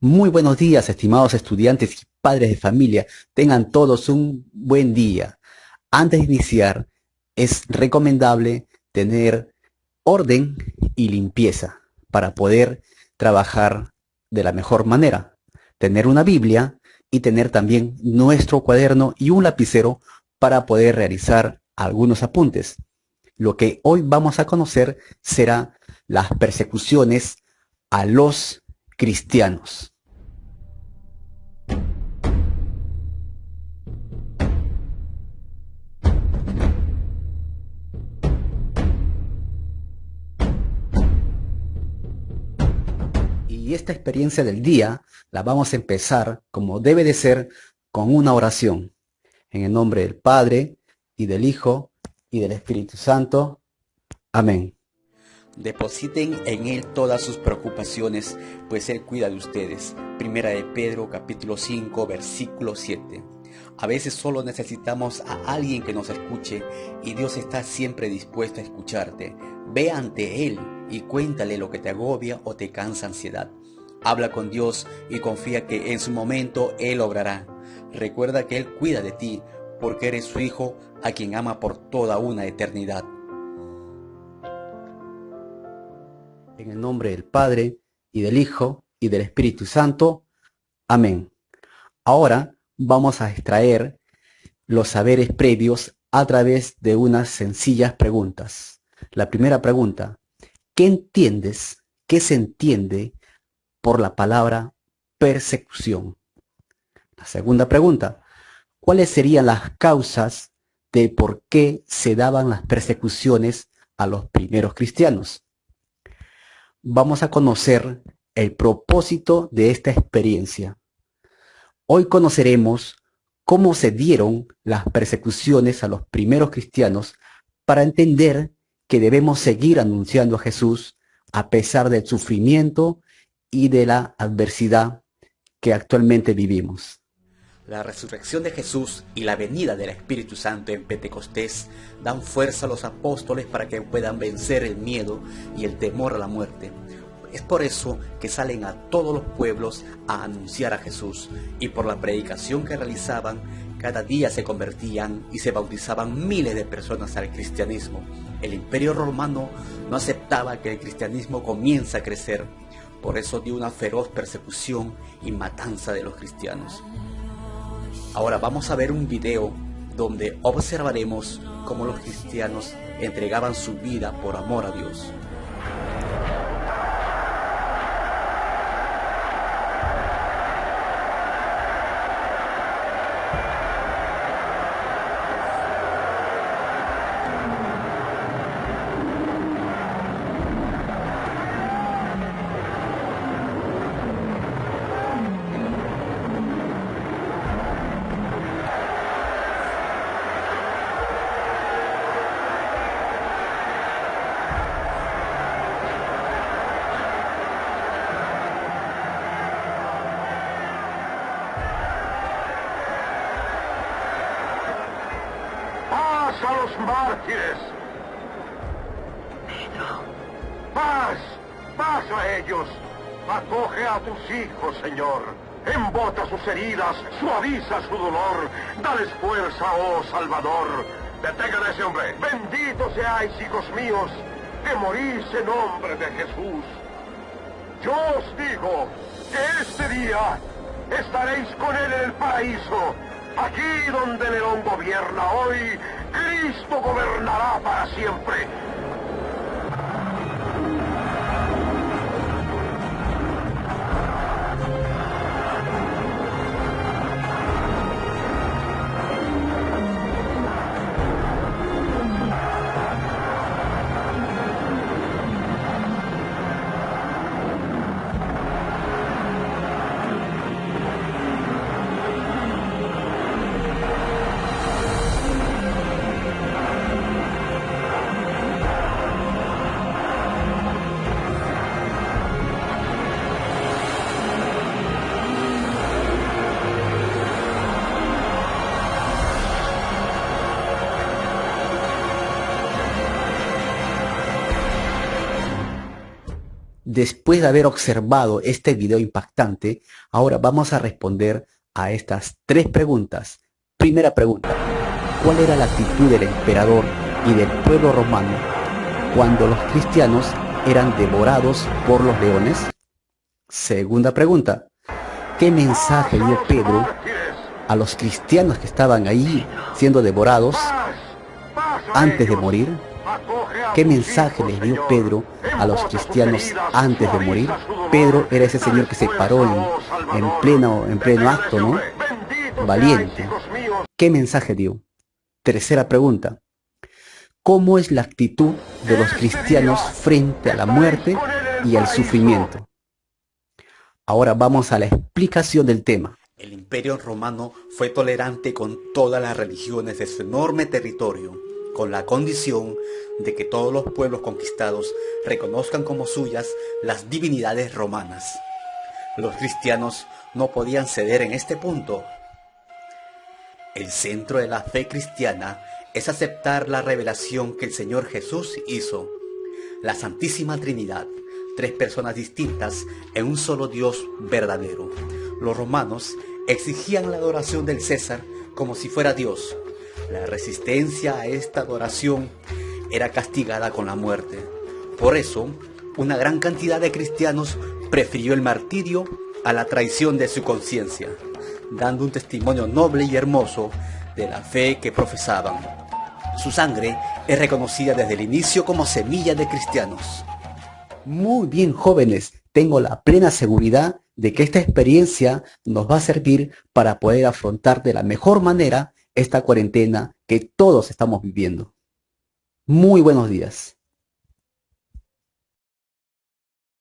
Muy buenos días, estimados estudiantes y padres de familia. Tengan todos un buen día. Antes de iniciar, es recomendable tener orden y limpieza para poder trabajar de la mejor manera. Tener una Biblia y tener también nuestro cuaderno y un lapicero para poder realizar algunos apuntes. Lo que hoy vamos a conocer será las persecuciones a los cristianos. Y esta experiencia del día la vamos a empezar, como debe de ser, con una oración. En el nombre del Padre, y del Hijo, y del Espíritu Santo. Amén. Depositen en Él todas sus preocupaciones, pues Él cuida de ustedes. Primera de Pedro, capítulo 5, versículo 7. A veces solo necesitamos a alguien que nos escuche y Dios está siempre dispuesto a escucharte. Ve ante Él y cuéntale lo que te agobia o te cansa ansiedad. Habla con Dios y confía que en su momento Él obrará. Recuerda que Él cuida de ti porque eres su hijo a quien ama por toda una eternidad. En el nombre del Padre, y del Hijo, y del Espíritu Santo. Amén. Ahora vamos a extraer los saberes previos a través de unas sencillas preguntas. La primera pregunta: ¿qué entiendes, qué se entiende por la palabra persecución? La segunda pregunta: ¿cuáles serían las causas de por qué se daban las persecuciones a los primeros cristianos? Vamos a conocer el propósito de esta experiencia. Hoy conoceremos cómo se dieron las persecuciones a los primeros cristianos para entender que debemos seguir anunciando a Jesús a pesar del sufrimiento y de la adversidad que actualmente vivimos. La resurrección de Jesús y la venida del Espíritu Santo en Pentecostés dan fuerza a los apóstoles para que puedan vencer el miedo y el temor a la muerte. Es por eso que salen a todos los pueblos a anunciar a Jesús, y por la predicación que realizaban, cada día se convertían y se bautizaban miles de personas al cristianismo. El Imperio Romano no aceptaba que el cristianismo comience a crecer, por eso dio una feroz persecución y matanza de los cristianos. Ahora vamos a ver un video donde observaremos cómo los cristianos entregaban su vida por amor a Dios. A los mártires. Pedro. Paz a ellos. Acoge a tus hijos, Señor. Embota sus heridas, suaviza su dolor. Dales fuerza, oh Salvador. Detengan a ese hombre. Benditos seáis, hijos míos, que morís en nombre de Jesús. Yo os digo que este día estaréis con él en el paraíso. Aquí donde Nerón gobierna hoy, Cristo gobernará para siempre. Después de haber observado este video impactante, ahora vamos a responder a estas 3 preguntas. Primera pregunta: ¿cuál era la actitud del emperador y del pueblo romano cuando los cristianos eran devorados por los leones? Segunda pregunta: ¿qué mensaje dio Pedro a los cristianos que estaban ahí siendo devorados antes de morir? ¿Qué mensaje les dio Pedro a los cristianos antes de morir? Pedro era ese señor que se paró en pleno acto, ¿no? Valiente. ¿Qué mensaje dio? Tercera pregunta: ¿cómo es la actitud de los cristianos frente a la muerte y al sufrimiento? Ahora vamos a la explicación del tema. El Imperio Romano fue tolerante con todas las religiones de su enorme territorio, con la condición de que todos los pueblos conquistados reconozcan como suyas las divinidades romanas. Los cristianos no podían ceder en este punto. El centro de la fe cristiana es aceptar la revelación que el Señor Jesús hizo. La Santísima Trinidad, 3 personas distintas en un solo Dios verdadero. Los romanos exigían la adoración del César como si fuera Dios. La resistencia a esta adoración era castigada con la muerte. Por eso, una gran cantidad de cristianos prefirió el martirio a la traición de su conciencia, dando un testimonio noble y hermoso de la fe que profesaban. Su sangre es reconocida desde el inicio como semilla de cristianos. Muy bien, jóvenes, tengo la plena seguridad de que esta experiencia nos va a servir para poder afrontar de la mejor manera esta cuarentena que todos estamos viviendo. Muy buenos días.